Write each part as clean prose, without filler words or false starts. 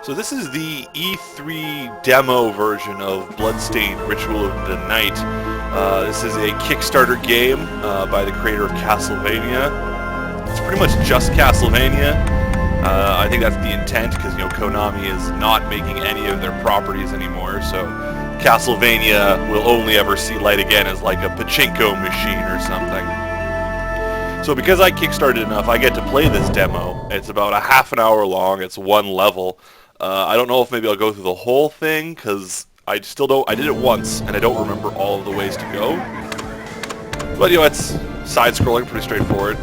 So this is the E3 demo version of Bloodstained Ritual of the Night. This is a Kickstarter game by the creator of Castlevania. It's pretty much just Castlevania. I think that's the intent, because Konami is not making any of their properties anymore, so Castlevania will only ever see light again as like a pachinko machine or something. So because I kickstarted enough, I get to play this demo. It's about a half an hour long. It's one level. I don't know if maybe I'll go through the whole thing, because I still don't. I did it once, and I don't remember all of the ways to go. But it's side-scrolling, pretty straightforward.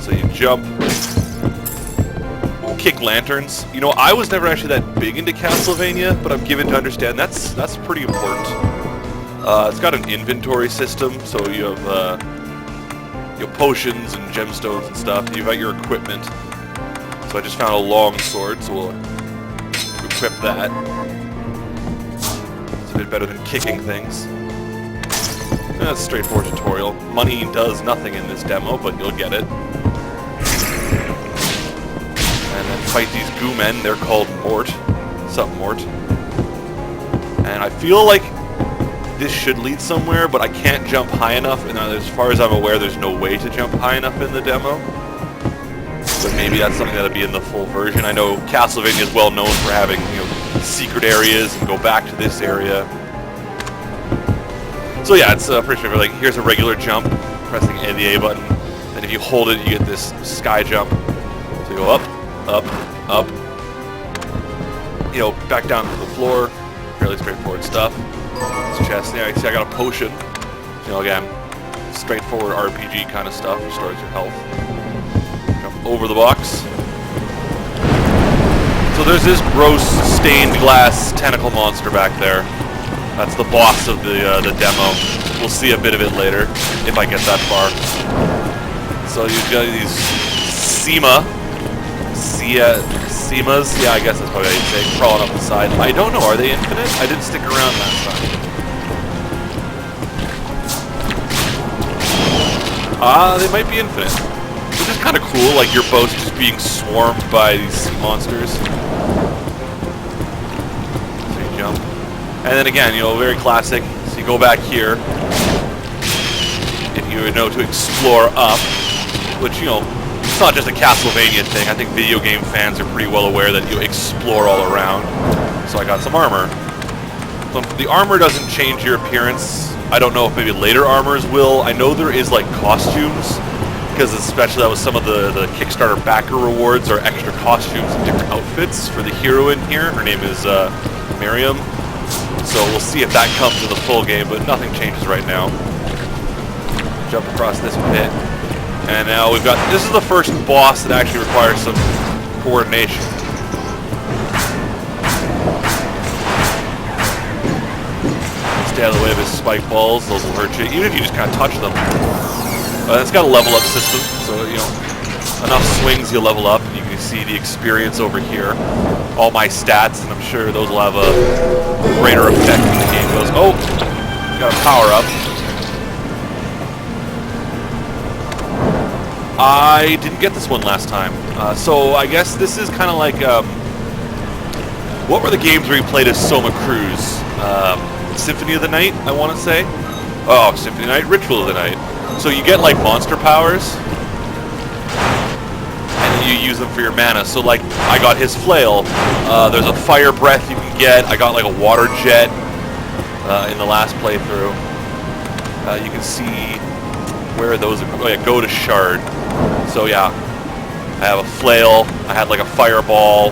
So you jump, kick lanterns. I was never actually that big into Castlevania, but I'm given to understand that's pretty important. It's got an inventory system, so you have potions and gemstones and stuff. You've got your equipment. So I just found a long sword, so we'll equip that. It's a bit better than kicking things. That's a straightforward tutorial. Money does nothing in this demo, but you'll get it. And then fight these goo men. They're called Mort. Sup, Mort. And I feel like this should lead somewhere, but I can't jump high enough, and as far as I'm aware, there's no way to jump high enough in the demo. But maybe that's something that'll be in the full version. I know Castlevania is well known for having, secret areas and go back to this area. So yeah, it's pretty straightforward. Like, here's a regular jump, pressing the A button. Then if you hold it, you get this sky jump. So you go up, up, up. Back down to the floor. Fairly straightforward stuff. This chest. Yeah, see, I got a potion. Again, straightforward RPG kind of stuff. Restores your health. Over the box. So there's this gross stained glass tentacle monster back there. That's the boss of the demo. We'll see a bit of it later, if I get that far. So you've got these Semas, yeah, I guess that's probably how you'd say, crawling up the side. I don't know, are they infinite? I didn't stick around last time. They might be infinite. Which is kind of cool, like your boat's just being swarmed by these sea monsters. So you jump. And then again, very classic. So you go back here. If you know to explore up, which, it's not just a Castlevania thing. I think video game fans are pretty well aware that you explore all around. So I got some armor. So the armor doesn't change your appearance. I don't know if maybe later armors will. I know there is like costumes, because especially that was some of the Kickstarter backer rewards are extra costumes and different outfits for the heroine here. Her name is Miriam. So we'll see if that comes in the full game, but nothing changes right now. Jump across this pit. And now we've got, this is the first boss that actually requires some coordination. Stay out of the way of his spike balls, those will hurt you, even if you just kind of touch them. It's got a level up system, so enough swings you level up, and you can see the experience over here. All my stats, and I'm sure those will have a greater effect when the game goes. Oh! Got a power up. I didn't get this one last time, so I guess this is kind of like, what were the games where you played as Soma Cruz? Symphony of the Night, I want to say? Oh, Symphony of the Night, Ritual of the Night. So you get like monster powers, and then you use them for your mana. So like, I got his flail, there's a fire breath you can get, I got like a water jet in the last playthrough. You can see where those are. Oh yeah, go to shard. So yeah, I have a flail, I had like a fireball,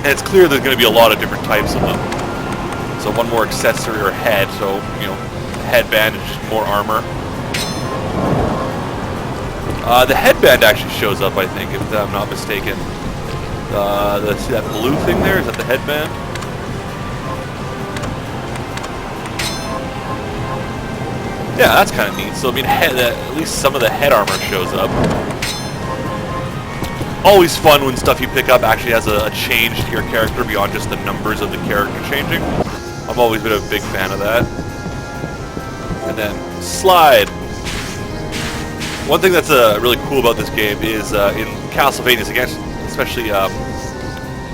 and it's clear there's going to be a lot of different types of them. So one more accessory or head, so headband is just more armor. The headband actually shows up, I think, if I'm not mistaken. See that blue thing there? Is that the headband? Yeah, that's kind of neat. So, I mean, at least some of the head armor shows up. Always fun when stuff you pick up actually has a change to your character beyond just the numbers of the character changing. I've always been a big fan of that. And then, slide. One thing that's really cool about this game is in Castlevania, especially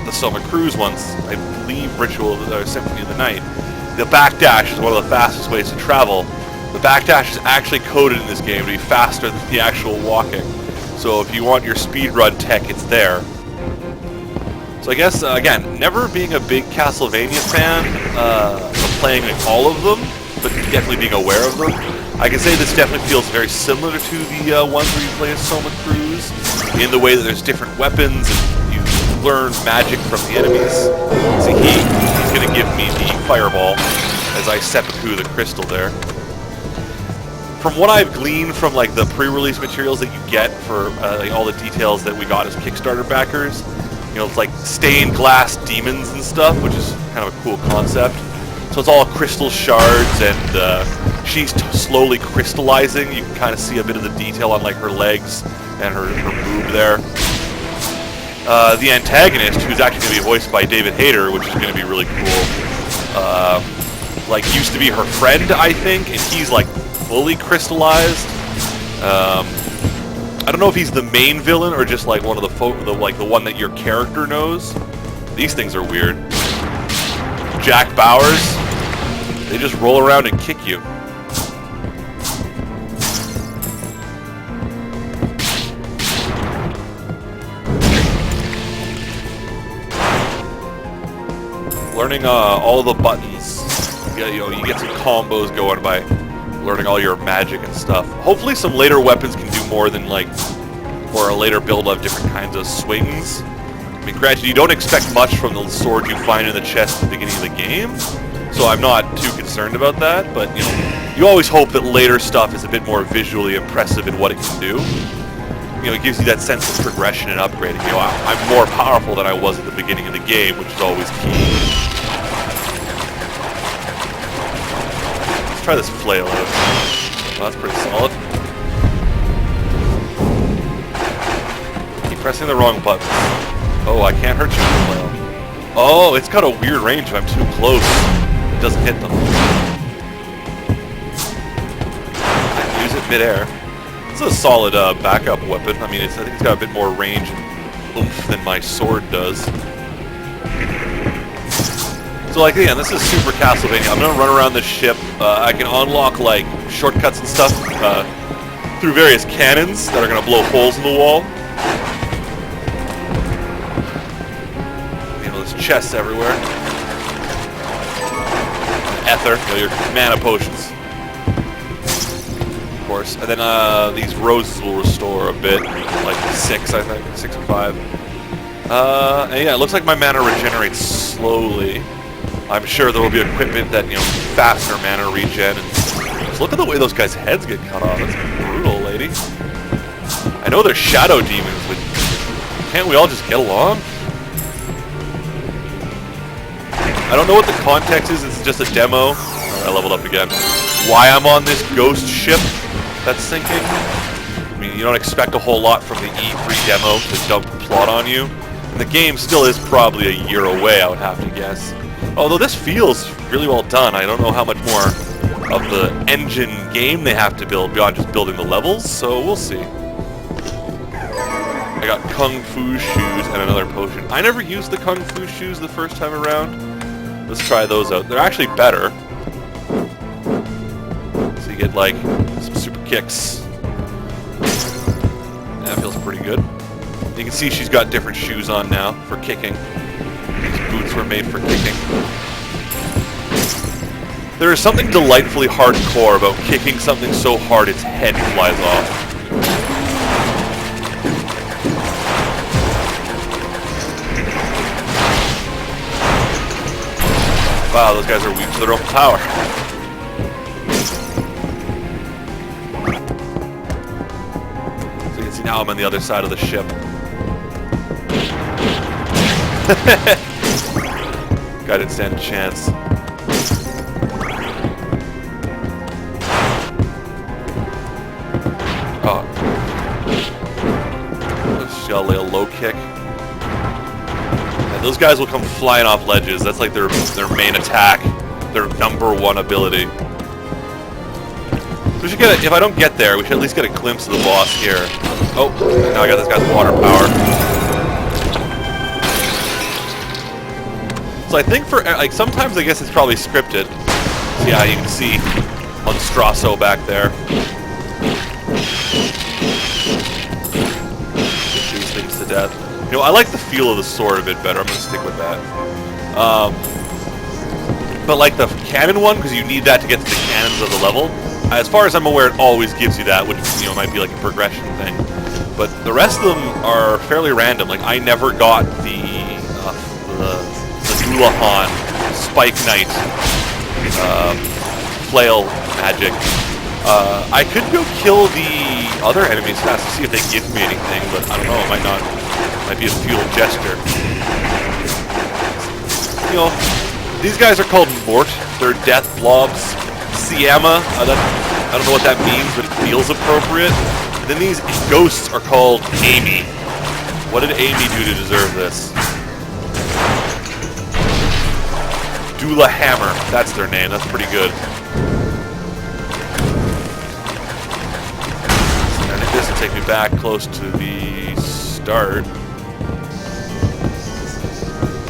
the Soma Cruz once, I believe Ritual or Symphony of the Night, the backdash is one of the fastest ways to travel. The backdash is actually coded in this game to be faster than the actual walking. So if you want your speedrun tech, it's there. So I guess, again, never being a big Castlevania fan, playing all of them, but definitely being aware of them, I can say this definitely feels very similar to the ones where you play as Soma Cruz, in the way that there's different weapons, and you learn magic from the enemies. See, he's going to give me the fireball as I seppuku the crystal there. From what I've gleaned from like the pre-release materials that you get for like, all the details that we got as Kickstarter backers, you know, it's like stained glass demons and stuff, which is kind of a cool concept. So it's all crystal shards, and she's slowly crystallizing. You can kind of see a bit of the detail on like her legs and her boob there. The antagonist, who's actually going to be voiced by David Hayter, which is going to be really cool. Like used to be her friend, I think, and he's like fully crystallized. I don't know if he's the main villain or just like one of the one that your character knows. These things are weird. Jack Bowers, they just roll around and kick you. Learning all the buttons. You get some combos going by learning all your magic and stuff. Hopefully some later weapons can do more than like, or a later build of different kinds of swings. I mean, granted, you don't expect much from the sword you find in the chest at the beginning of the game, so I'm not too concerned about that, but you know, you always hope that later stuff is a bit more visually impressive in what it can do. You know, it gives you that sense of progression and upgrading. You know, I'm more powerful than I was at the beginning of the game, which is always key. Let's try this flail out. Well, that's pretty solid. Keep pressing the wrong buttons. Oh, I can't hurt you with the flail. Oh, it's got a weird range if I'm too close. It doesn't hit them. I can use it midair. It's a solid backup weapon. I mean, I think it's got a bit more range and oomph than my sword does. So, like, again, this is super Castlevania. I'm gonna run around this ship. I can unlock, like, shortcuts and stuff through various cannons that are gonna blow holes in the wall. You know, there's chests everywhere. Ether, you know, your mana potions. Of course. And then these roses will restore a bit. Like 6, I think. 6 or 5. And yeah, it looks like my mana regenerates slowly. I'm sure there will be equipment that, you know, faster mana regen. And just look at the way those guys' heads get cut off. That's brutal, lady. I know they're shadow demons, but can't we all just get along? I don't know what the context is. It's just a demo. I leveled up again. Why I'm on this ghost ship that's sinking? I mean, you don't expect a whole lot from the E3 demo to dump the plot on you. And the game still is probably a year away, I would have to guess. Although this feels really well done. I don't know how much more of the engine game they have to build beyond just building the levels, so we'll see. I got Kung Fu shoes and another potion. I never used the Kung Fu shoes the first time around. Let's try those out. They're actually better. So you get like some super kicks. That feels pretty good. You can see she's got different shoes on now for kicking. These boots were made for kicking. There is something delightfully hardcore about kicking something so hard its head flies off. Wow, those guys are weak to their own power. So you can see now I'm on the other side of the ship. Guy didn't stand a chance. Oh. Shall lay a low kick. And those guys will come flying off ledges. That's like their main attack. Their #1 ability. So we should get if I don't get there, we should at least get a glimpse of the boss here. Oh, now I got this guy's water power. So I think for, like, sometimes I guess it's probably scripted. So yeah, you can see Monstrasso back there. These things to death. You know, I like the feel of the sword a bit better. I'm going to stick with that. But like the cannon one, because you need that to get to the cannons of the level. As far as I'm aware, it always gives you that, which, you know, might be like a progression thing. But the rest of them are fairly random. Like, I never got the Duurrrr Spike Knight flail magic. I could go kill the other enemies fast to see if they give me anything, but I don't know, it might not. It might be a futile gesture. You know, these guys are called Mort. They're death blobs. Siama, I don't know what that means, but it feels appropriate. And then these ghosts are called Amy. What did Amy do to deserve this? Dula Hammer, that's their name, that's pretty good. And I think this will take me back close to the start.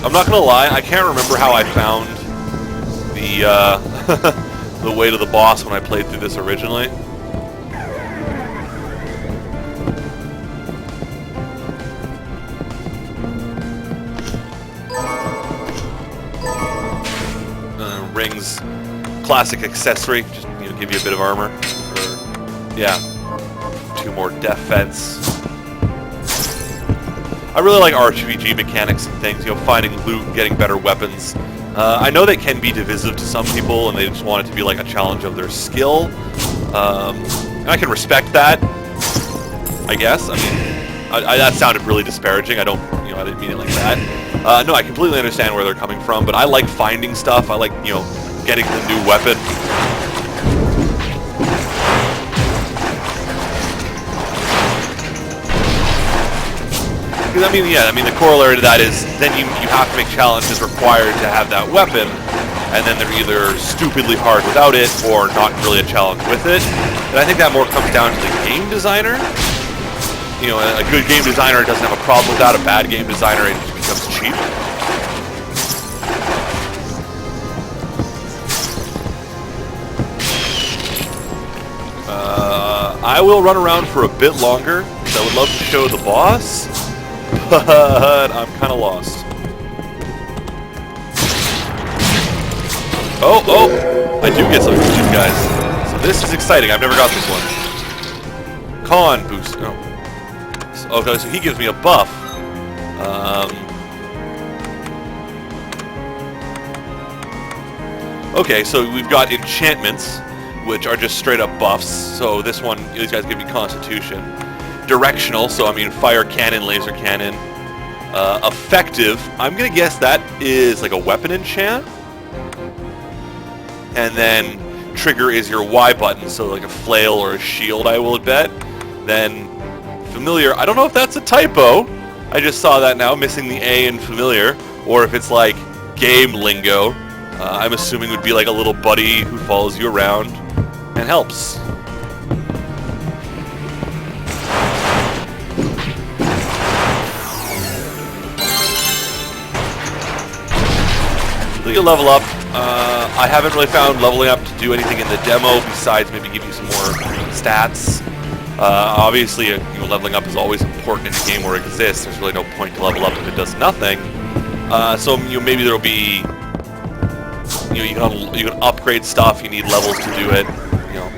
I'm not gonna lie, I can't remember how I found the the way to the boss when I played through this originally. Rings, classic accessory, just, you know, give you a bit of armor. Or, yeah, 2 more defense. I really like RPG mechanics and things, you know, finding loot, getting better weapons. I know they can be divisive to some people, and they just want it to be like a challenge of their skill. And I can respect that, I guess. I mean, that sounded really disparaging. I didn't mean it like that. No, I completely understand where they're coming from, but I like finding stuff. I like, you know, getting the new weapon. Because, I mean, the corollary to that is then you have to make challenges required to have that weapon, and then they're either stupidly hard without it or not really a challenge with it. And I think that more comes down to the game designer. You know, a good game designer doesn't have a problem with that. A bad game designer, it just becomes cheap. I will run around for a bit longer, because I would love to show the boss, but I'm kind of lost. Oh, I do get something from these guys. So this is exciting. I've never got this one. Con boost. Oh. Okay, so he gives me a buff. Okay, so we've got enchantments, which are just straight up buffs. So this one, these guys give me Constitution. Directional, so I mean fire cannon, laser cannon. Effective, I'm gonna guess that is like a weapon enchant. And then trigger is your Y button, so like a flail or a shield, I will bet. Then familiar, I don't know if that's a typo. I just saw that now, missing the A in familiar, or if it's like game lingo. I'm assuming would be like a little buddy who follows you around and helps. So you level up. I haven't really found leveling up to do anything in the demo besides maybe give you some more stats. Obviously, you know, leveling up is always important in a game where it exists. There's really no point to level up if it does nothing. So you know, maybe there will be, you know, you can upgrade stuff. You need levels to do it. You know,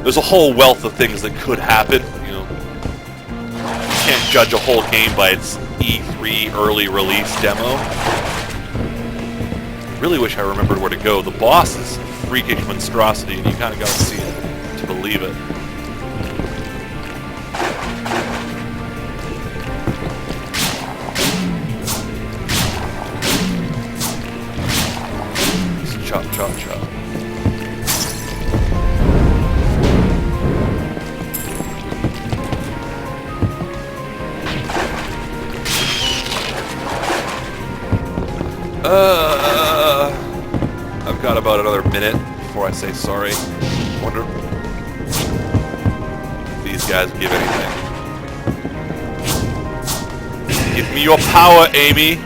there's a whole wealth of things that could happen. You know, you can't judge a whole game by its E3 early release demo. I really wish I remembered where to go. The boss is a freakish monstrosity, and you kind of got to see it to believe it. Chop, chop, chop. I've got about another minute before I say sorry. Wonder if these guys give anything. Give me your power, Amy.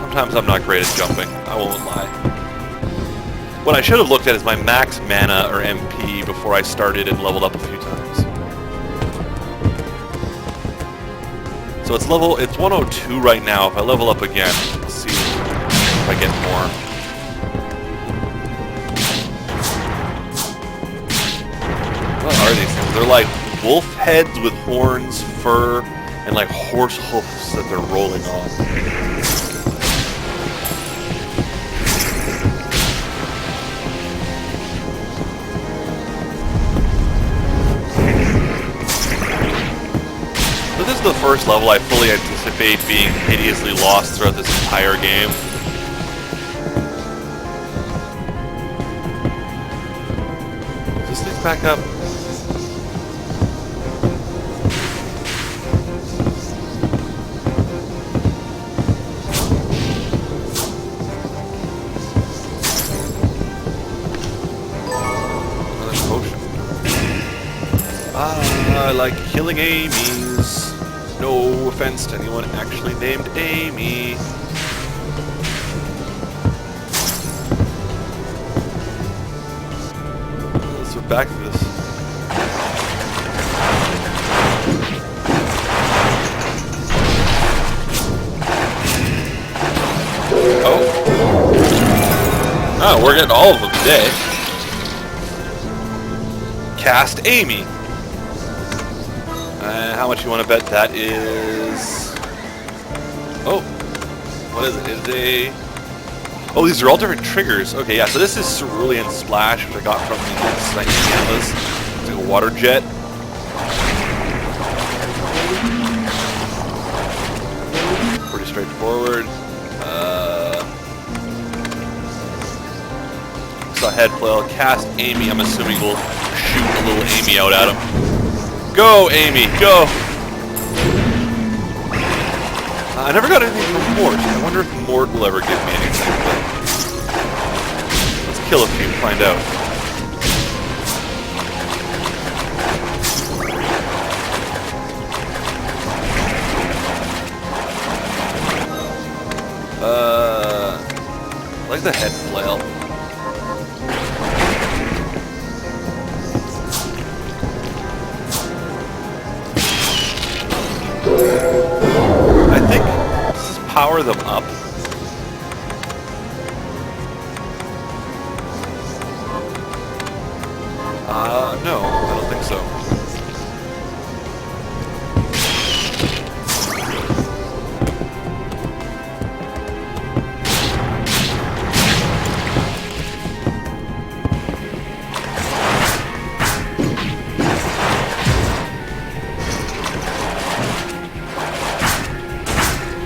Sometimes I'm not great at jumping, I won't lie. What I should have looked at is my max mana or MP before I started and leveled up a few times. So it's 102 right now. If I level up again, let's see if I get more. What are these things? They're like wolf heads with horns, fur, and like horse hoofs that they're rolling on. So this is the first level I fully anticipate being hideously lost throughout this entire game. Is this thing back up? I like killing Amy's. No offense to anyone actually named Amy. Let's go back to this. Oh, we're getting all of them today. Cast Amy. How much you want to bet that is... Oh, what is it? Is a... Oh, these are all different triggers. Okay, yeah, so this is Cerulean Splash, which I got from the Night Canvas. It's like a water jet. Pretty straightforward. So head flail, cast Amy. I'm assuming we'll shoot a little Amy out at him. Go, Amy, go! I never got anything from Mort. I wonder if Mort will ever give me anything. Let's kill a few and find out. I like the head flail. I think, does this power them up? No, I don't think so.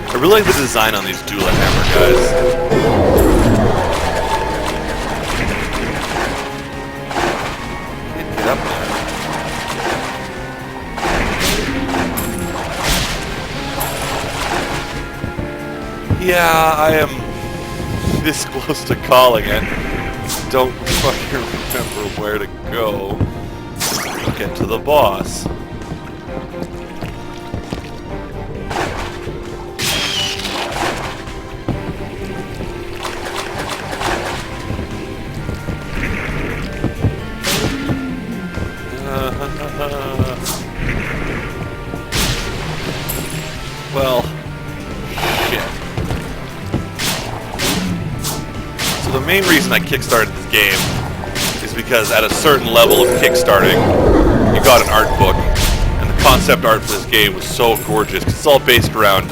I really like the design on these Duurrrr hammer guys. Can't get up there. Yeah, I am this close to calling it. Don't fucking remember where to go to get to the boss. Well, shit. So the main reason I kickstarted this game is because at a certain level of kickstarting, you got an art book, and the concept art for this game was so gorgeous. It's all based around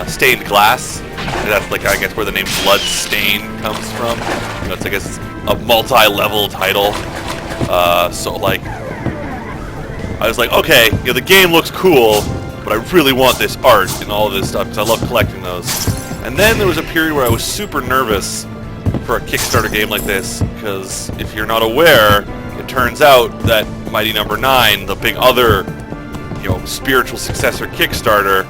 stained glass. And that's like, I guess, where the name Bloodstained comes from. You know, it's, I guess, a multi-level title. So like, I was like, okay, you know, the game looks cool, but I really want this art and all of this stuff because I love collecting those. And then there was a period where I was super nervous for a Kickstarter game like this, because if you're not aware, it turns out that Mighty Number 9, the big other, you know, spiritual successor Kickstarter,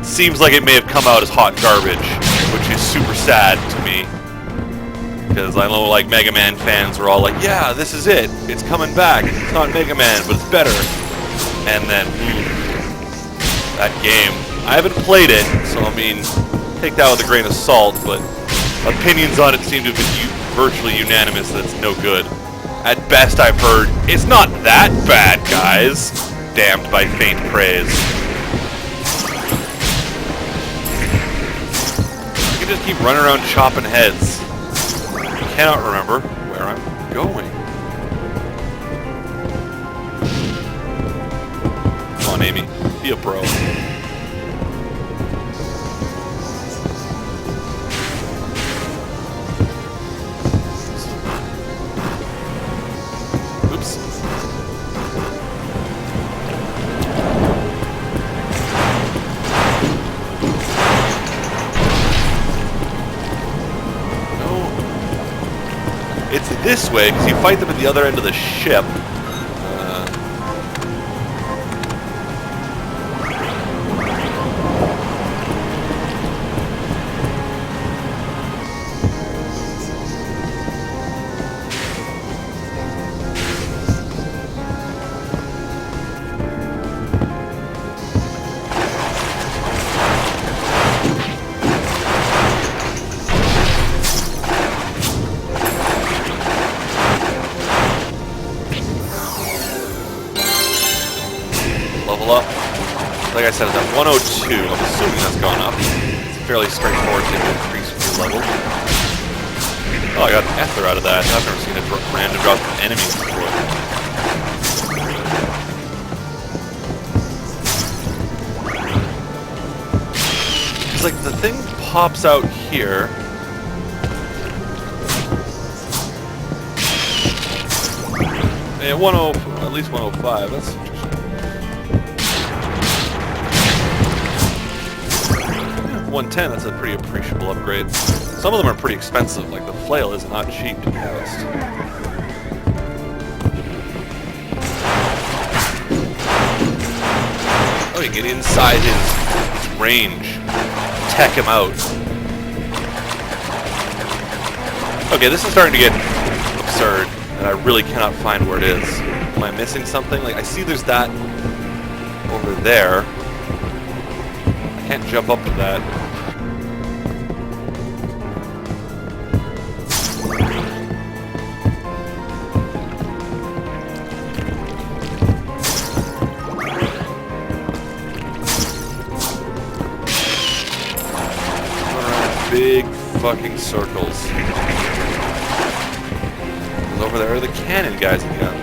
seems like it may have come out as hot garbage, which is super sad to me. Because I know, like, Mega Man fans were all like, yeah, this is it. It's coming back. It's not Mega Man, but it's better. And then, that game I haven't played it, so I mean, take that with a grain of salt, but opinions on it seem to have been virtually unanimous that it's no good. At best, I've heard, it's not that bad, guys. Damned by faint praise. I can just keep running around chopping heads. I cannot remember where I'm going. Come on, Amy. Be a pro. Oops. No. It's this way, because you fight them at the other end of the ship. Level up. Like I said, it's at 102. I'm assuming that's gone up. It's fairly straightforward to increase your level. Oh, I got an ether out of that. I've never seen a random drop from enemies before. It's like the thing pops out here. Yeah, 10, at least 105. That's interesting. 110, that's a pretty appreciable upgrade. Some of them are pretty expensive, like the flail is not cheap to be honest. Oh, you can get inside his range. Tech him out. Okay, this is starting to get absurd, and I really cannot find where it is. Am I missing something? Like, I see there's that over there. I can't jump up to that. Big fucking circles. And over there are the cannon guys again.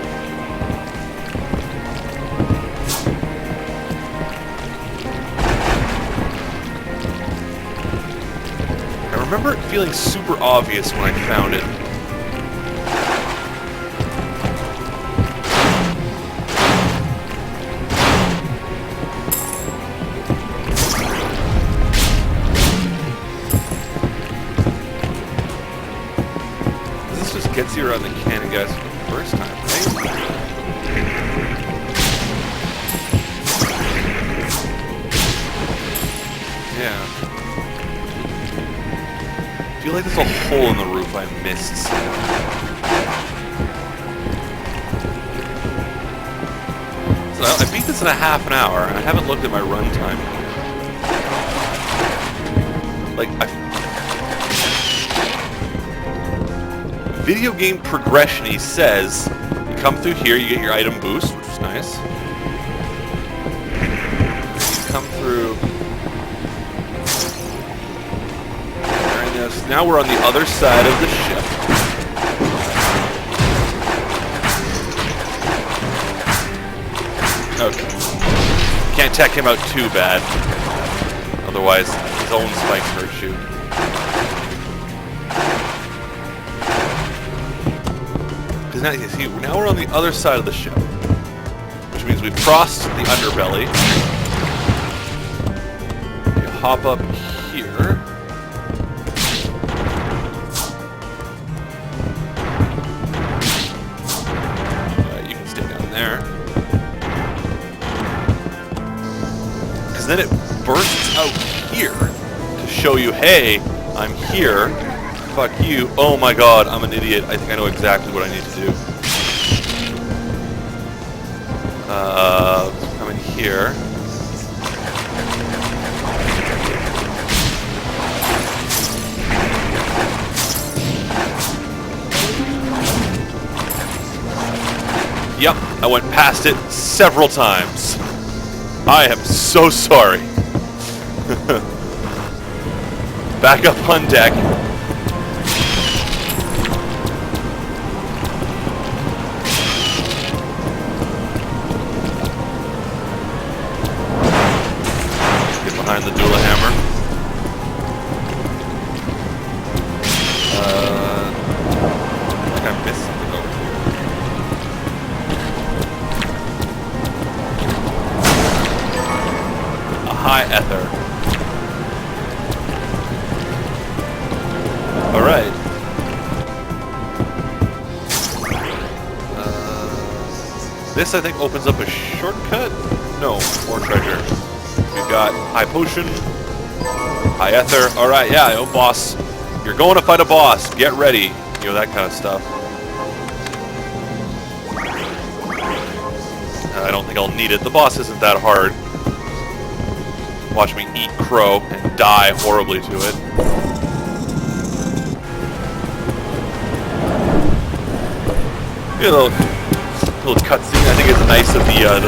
I remember it feeling super obvious when I found it. Gets you around the cannon guys for the first time, right? Yeah. I feel like there's a hole in the roof I missed somewhere. So I beat this in a half an hour, and I haven't looked at my runtime. Like, video game progression, he says, you come through here, you get your item boost, which is nice. You come through. And now we're on the other side of the ship. Okay. Can't tech him out too bad. Otherwise, his own spikes hurt you. Now we're on the other side of the ship, which means we've crossed the underbelly. You hop up here. You can stay down there. Because then it bursts out here to show you, hey, I'm here. Fuck you. Oh my god, I'm an idiot. I think I know exactly what I need to do. Come in here. Yep, I went past it several times. I am so sorry. Back up on deck. Get behind the Duurrrr hammer. I think I missed something over here. A high ether. Alright. This, I think, opens up a shortcut? No, more treasure. We've got high potion, high ether. Alright, yeah, oh, boss. You're going to fight a boss. Get ready. You know, that kind of stuff. I don't think I'll need it. The boss isn't that hard. Watch me eat crow and die horribly to it. A little cutscene. I think it's nice of the 1.5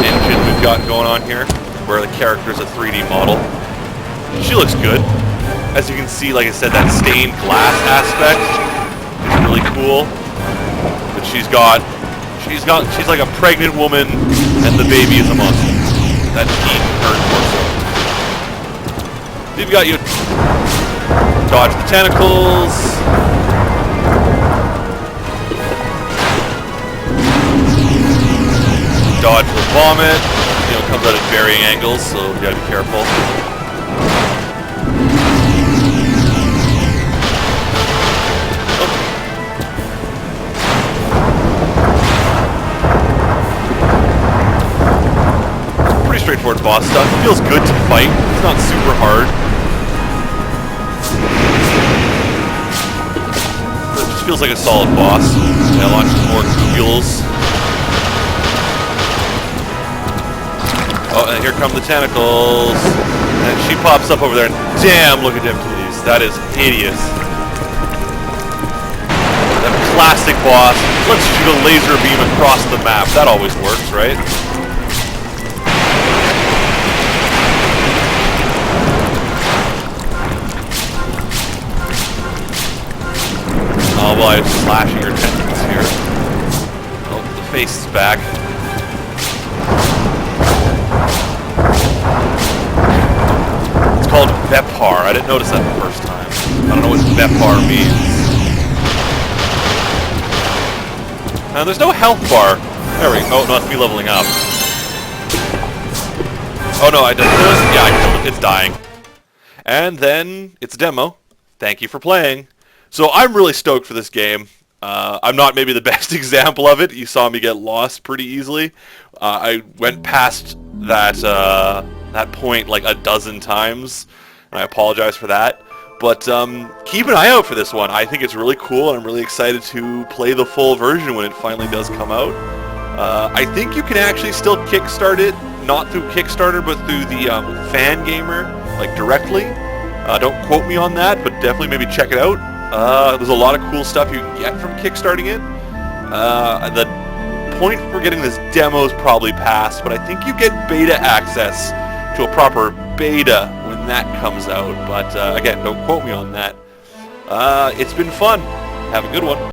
engine we've got going on here, where the character's a 3D model. She looks good. As you can see, like I said, that stained glass aspect is really cool. But she's like a pregnant woman, and the baby is a monster. That's eating her torso. You've got you dodge the tentacles. Dodge the vomit. You know, it comes out at varying angles, so you gotta be careful. Straightforward boss stuff. It feels good to fight. It's not super hard. It just feels like a solid boss. Yeah, launch some more cubules. Oh, and here come the tentacles. And she pops up over there. And damn, look at them titties. That is hideous. That plastic boss. Let's shoot a laser beam across the map. That always works, right? Oh, well, I'm slashing her tentacles here. Oh, the face is back. It's called Vepar. I didn't notice that the first time. I don't know what Vepar means. There's no health bar. There we go. Oh, no, it's me leveling up. Oh, no, I did this. Yeah, I killed it. It's dying. And then it's a demo. Thank you for playing. So I'm really stoked for this game. I'm not maybe the best example of it. You saw me get lost pretty easily. I went past that point like a dozen times, and I apologize for that. But keep an eye out for this one. I think it's really cool, and I'm really excited to play the full version when it finally does come out. I think you can actually still kickstart it, not through Kickstarter, but through the fan gamer, like directly. Don't quote me on that, but definitely maybe check it out. There's a lot of cool stuff you can get from kickstarting it. The point for getting this demo is probably past, but I think you get beta access to a proper beta when that comes out. But again, don't quote me on that. It's been fun. Have a good one.